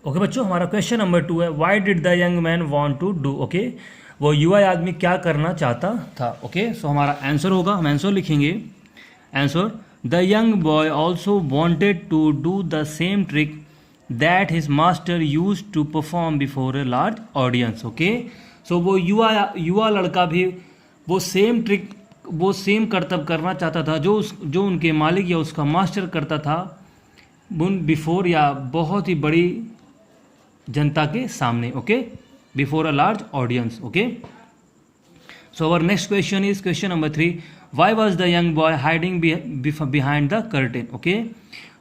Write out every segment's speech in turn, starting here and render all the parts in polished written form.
Okay बच्चों, हमारा question number 2 है, why did the young man want to do. Okay, वो युवा आदमी क्या करना चाहता था। ओके, सो हमारा आंसर होगा, हम आंसर लिखेंगे। Answer, the young boy also wanted to do the same trick that his master use to perform before a large audience. Okay, so वो युवा लड़का भी वो सेम ट्रिक, वो सेम करतब करना चाहता था जो उनके मालिक या उसका मास्टर करता था बिफोर या बहुत ही बड़ी जनता के सामने। Okay, before a large audience. Okay, so our next question is question number 3, why was the young boy hiding behind the curtain. Okay,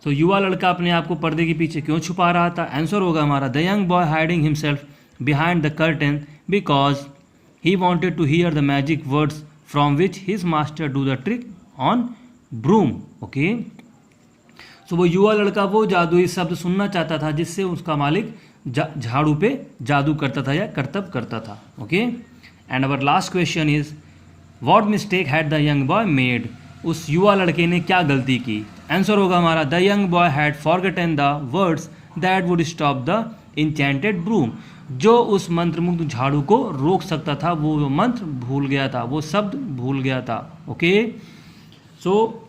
so युवा लड़का अपने आप को पर्दे के पीछे क्यों छुपा रहा था। आंसर होगा हमारा, the young boy hiding himself behind the curtain because he wanted to hear the magic words from which his master do the trick on broom. Okay, so वो युवा लड़का वो जादुई शब्द सुनना चाहता था जिससे उसका मालिक झाड़ू पे जादू करता था या करतब करता था। Okay, and our last question is, what mistake had the young boy made. उस युवा लड़के ने क्या गलती की। आंसर होगा हमारा, the young boy had forgotten the words that would stop the enchanted broom. जो उस मंत्रमुग्ध झाड़ू को रोक सकता था वो मंत्र भूल गया था, वो शब्द भूल गया था। ओके, सो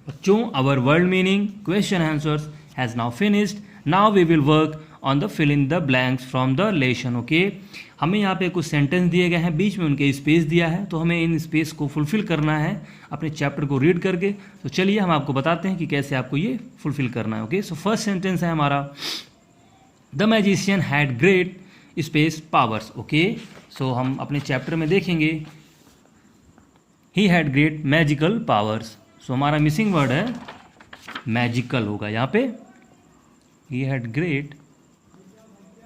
बच्चों, our world meaning question answers has now finished. Now we will work on the fill in the blanks from the lesson. Okay, हमें यहाँ पे कुछ सेंटेंस दिए गए हैं, बीच में उनके स्पेस दिया है, तो हमें इन स्पेस को फुलफिल करना है अपने चैप्टर को रीड करके। तो चलिए हम आपको बताते हैं कि कैसे आपको ये फुलफिल करना है। ओके, सो फर्स्ट सेंटेंस है हमारा, the magician had great space powers. Okay, so हम अपने चैप्टर में देखेंगे, he had great magical powers. So हमारा मिसिंग वर्ड है मैजिकल होगा यहाँ पे, he had great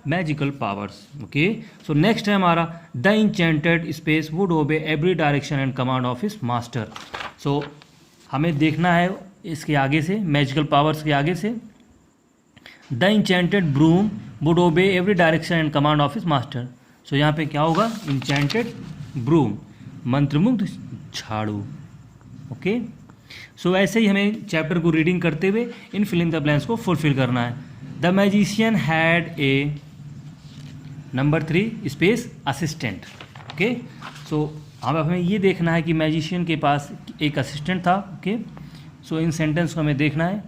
magical powers. Okay, so next है हमारा, the enchanted space would obey every direction and command of his master. So हमें देखना है इसके आगे से, मैजिकल पावर्स के आगे से, the enchanted broom would obey every direction and command of his master. So यहाँ पे क्या होगा, इंचेंटेड ब्रूम, मंत्रमुग्ध झाड़ू। ओके, सो ऐसे ही हमें चैप्टर को रीडिंग करते हुए इन फिलिंग द ब्लैंक्स को फुलफिल करना है। The magician had a number 3 space assistant. Okay, so अब हमें ये देखना है कि मैजिशियन के पास एक असिस्टेंट था। ओके, सो इन सेंटेंस को हमें देखना है,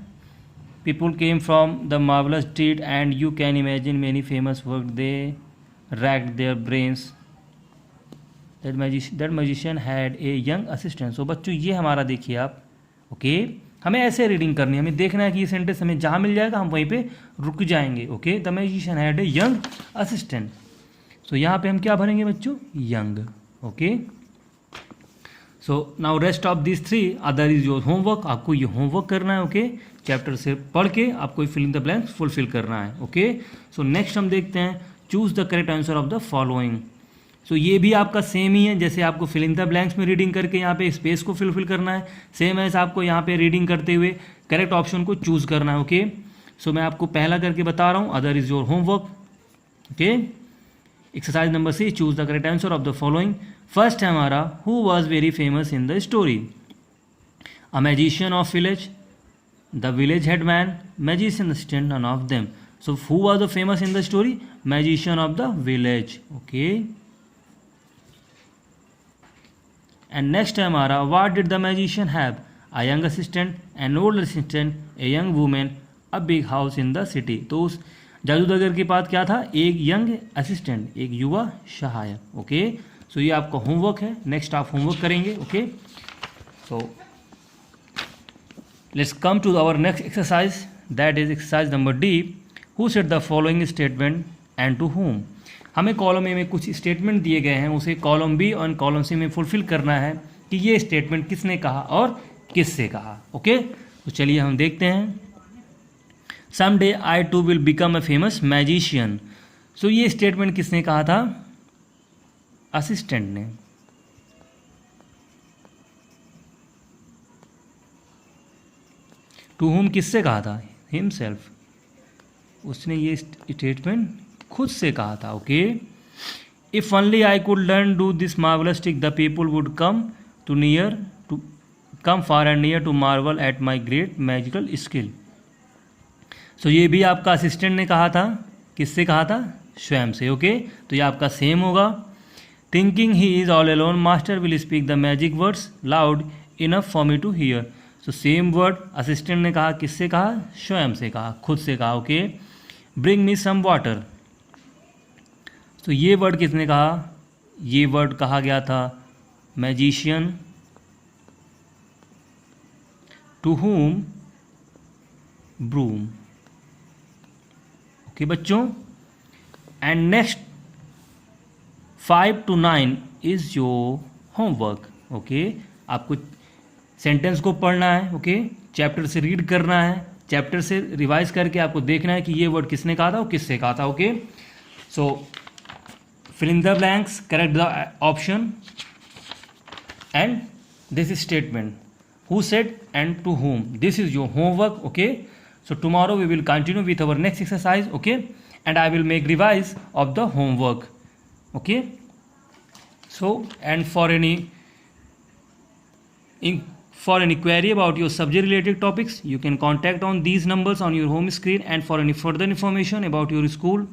people came from the marvellous treat and you can imagine many famous work they racked their brains that magician had a young assistant. So बच्चों, ये हमारा देखिए आप। ओके, हमें ऐसे रीडिंग करनी है, हमें देखना है कि ये सेंटेंस हमें जहाँ मिल जाएगा हम वहीं पे रुक जाएंगे। Okay, the magician had a young assistant. So यहाँ पे हम क्या भरेंगे बच्चों, young. Okay, so now rest of this 3 other is your homework. आपको ये होमवर्क करना है। ओके, चैप्टर से पढ़ के आपको फिलिंग द ब्लैंक्स फुलफिल करना है। ओके, सो नेक्स्ट हम देखते हैं, choose the correct answer of the following. So ये भी आपका सेम ही है, जैसे आपको फिल इन द ब्लैंक्स में रीडिंग करके यहाँ पे स्पेस को फिल करना है, सेम ऐसा आपको यहाँ पे रीडिंग करते हुए करेक्ट ऑप्शन को चूज करना है। ओके, सो मैं आपको पहला करके बता रहा हूँ, other is your homework. Okay, exercise number 6, choose the correct answer of the following. First है हमारा, who was very famous in the story. A magician of village, the village headman, magician assistant, none of them. So who was the famous in the story, magician of the village. Okay, and next है हमारा, what did the magician have, a young assistant, an old assistant, a young women, a big house in the city. तो उस जादूगर के पास क्या था, एक young assistant, एक युवा सहायक। ओके, सो ये आपका होमवर्क है, नेक्स्ट आप होमवर्क करेंगे। Okay, so let's come to our next exercise, that is exercise number D, who said the following statement and to whom. हमें कॉलम ए में कुछ स्टेटमेंट दिए गए हैं, उसे कॉलम बी और कॉलम सी में फुलफिल करना है कि ये स्टेटमेंट किसने कहा और किससे कहा। ओके, तो चलिए हम देखते हैं, some day I too will become a famous magician. So ये स्टेटमेंट किसने कहा था, असिस्टेंट ने। टू हुम किससे कहा था, हिमसेल्फ, उसने ये स्टेटमेंट खुद से कहा था। Okay, if only I could learn do this marvellous trick the people would come far and near to marvel at my great magical skill. So ये भी आपका असिस्टेंट ने कहा था, किससे कहा था, स्वयं से, ओके। तो ये आपका सेम होगा। Thinking he is all alone master will speak the magic words loud enough for me to hear. So same word assistant ने कहा, किससे कहा, स्वयं से कहा, खुद से कहा, okay. Bring me some water, तो ये वर्ड किसने कहा, ये वर्ड कहा गया था magician, to whom broom, okay बच्चों। And next 5 to 9 is your homework, okay. आपको सेंटेंस को पढ़ना है, ओके, चैप्टर से रीड करना है, चैप्टर से रिवाइज करके आपको देखना है कि ये वर्ड किसने कहा था और किससे कहा था, okay. So fill in the blanks, correct the option, and this is statement, who said and to whom. This is your homework, okay. So tomorrow we will continue with our next exercise, okay, and I will make revise of the homework, okay. So and for any query about your subject related topics, you can contact on these numbers on your home screen, and for any further information about your school,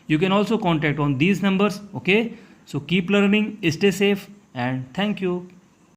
you can also contact on these numbers, okay. So keep learning, stay safe, and thank you.